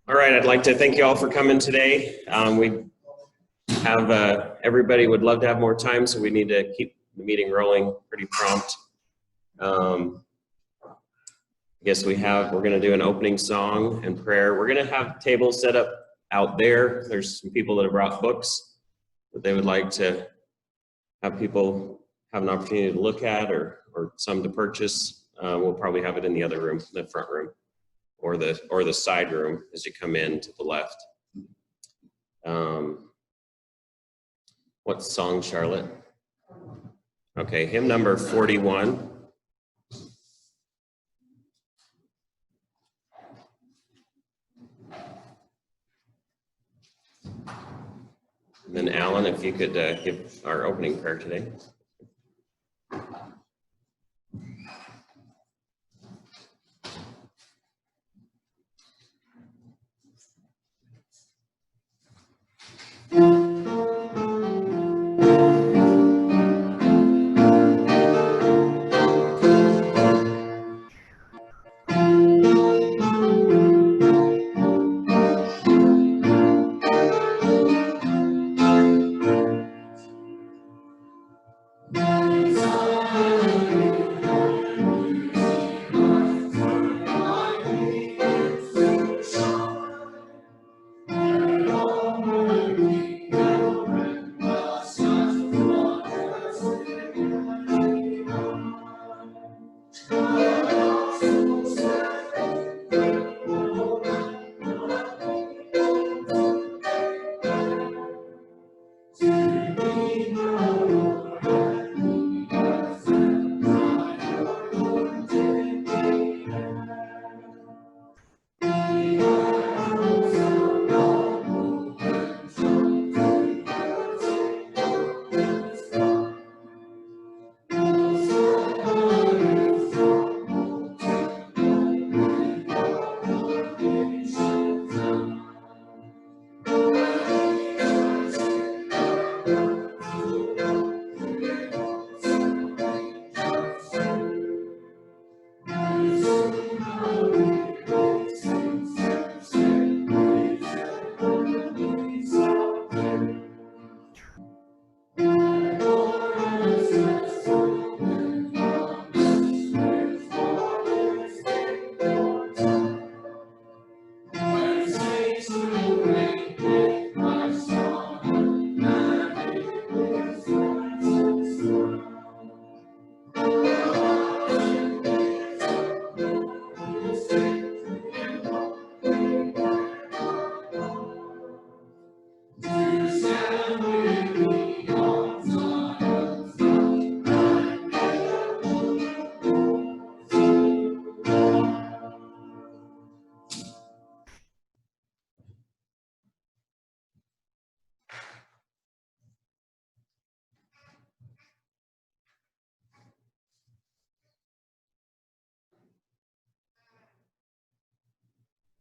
All right, I'd like to thank you all for coming today. We have, everybody would love to have more time, so we need to keep the meeting rolling pretty prompt. I guess we're gonna do an opening song and prayer. We're gonna have tables set up out there. There's some people that have brought books that they would like to have people have an opportunity to look at or some to purchase. We'll probably have it in the other room, the front room, or the side room as you come in to the left. What song, Charlotte? Okay, hymn number 41. And then Alan, if you could give our opening prayer today.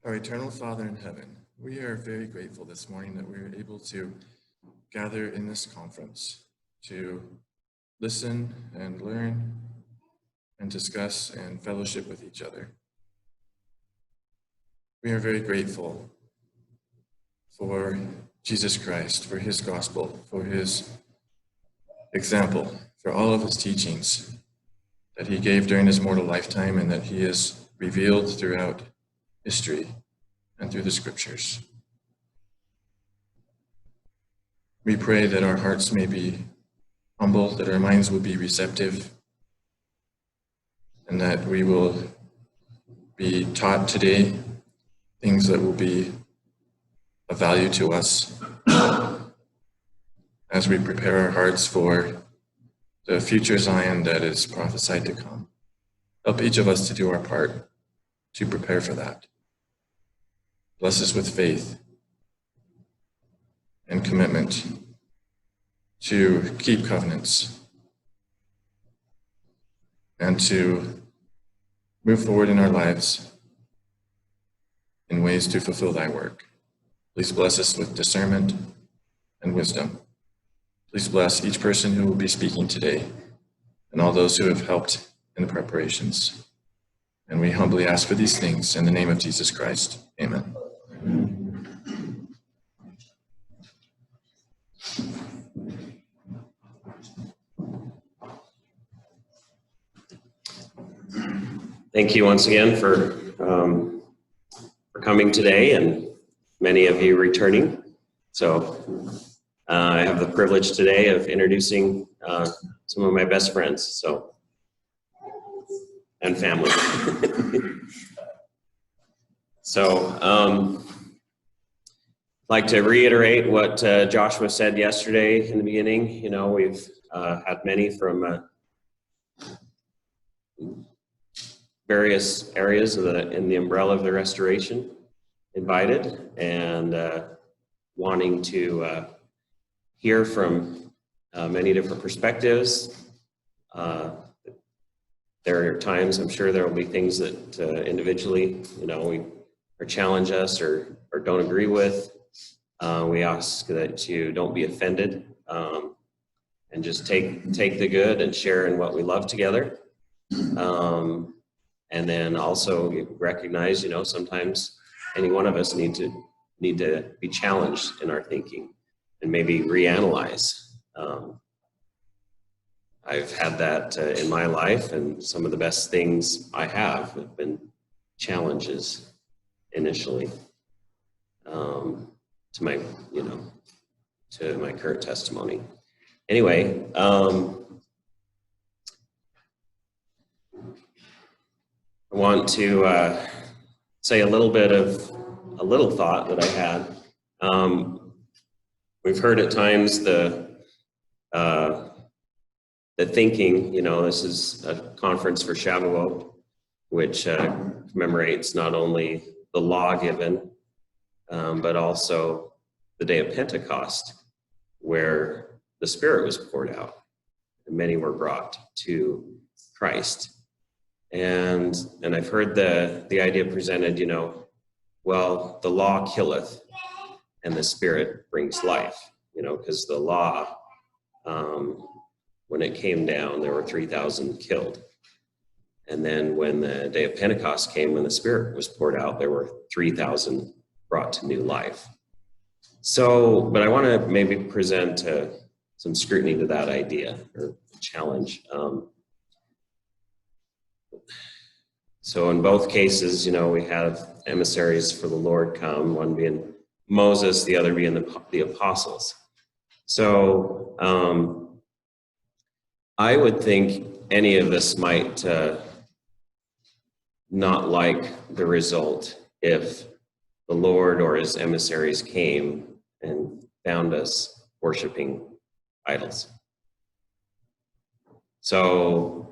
Our eternal Father in heaven, we are very grateful this morning that we are able to gather in this conference to listen and learn and discuss and fellowship with each other. We are very grateful for Jesus Christ, for his gospel, for his example, for all of his teachings that he gave during his mortal lifetime and that he has revealed throughout history and through the scriptures. We pray that our hearts may be humble, that our minds will be receptive, and that we will be taught today things that will be of value to us as we prepare our hearts for the future Zion that is prophesied to come. Help each of us to do our part to prepare for that. Bless us with faith and commitment to keep covenants and to move forward in our lives in ways to fulfill thy work. Please bless us with discernment and wisdom. Please bless each person who will be speaking today and all those who have helped in the preparations. And we humbly ask for these things in the name of Jesus Christ. Amen. Thank you once again for coming today, and many of you returning. So I have the privilege today of introducing some of my best friends, and family. So I'd like to reiterate what Joshua said yesterday in the beginning. You know, we've had many from various areas in the umbrella of the Restoration invited, and wanting to hear from many different perspectives. There are times, I'm sure there will be things that individually, or challenge us or don't agree with. We ask that you don't be offended, and just take the good and share in what we love together. And then also recognize, sometimes any one of us need to be challenged in our thinking and maybe reanalyze. I've had that in my life, and some of the best things I have been challenges initially to my, to my current testimony. Anyway, I want to say a little thought that I had. We've heard at times the thinking, this is a conference for Shavuot, which commemorates not only the law given, but also the day of Pentecost, where the Spirit was poured out and many were brought to Christ. And I've heard the idea presented, well, the law killeth and the Spirit brings life, because the law, when it came down, there were 3,000 killed. And then when the day of Pentecost came, when the Spirit was poured out, there were 3,000 brought to new life. So, but I want to maybe present some scrutiny to that idea, or challenge. So in both cases, we have emissaries for the Lord come, one being Moses, the other being the apostles. So I would think any of us might not like the result if the Lord or his emissaries came and found us worshiping idols. So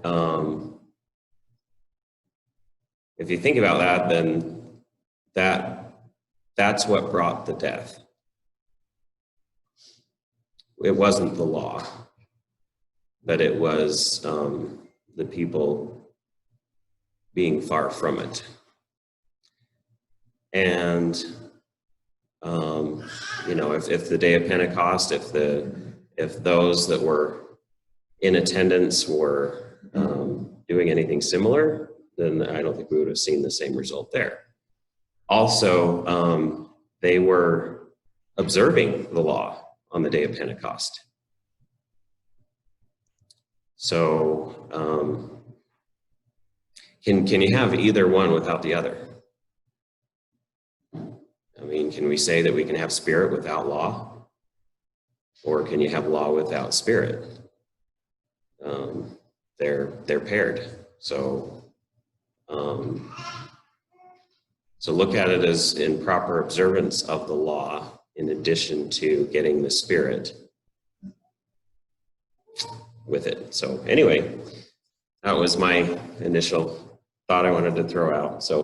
if you think about that, then that's what brought the death. It wasn't the law, but it was the people being far from it. And if the day of Pentecost, if those that were in attendance were doing anything similar, then I don't think we would have seen the same result there. Also, they were observing the law on the day of Pentecost. So can you have either one without the other? I mean, can we say that we can have spirit without law? Or can you have law without spirit? They're paired. So look at it as in proper observance of the law, in addition to getting the Spirit with it. So anyway, that was my initial thought I wanted to throw out. So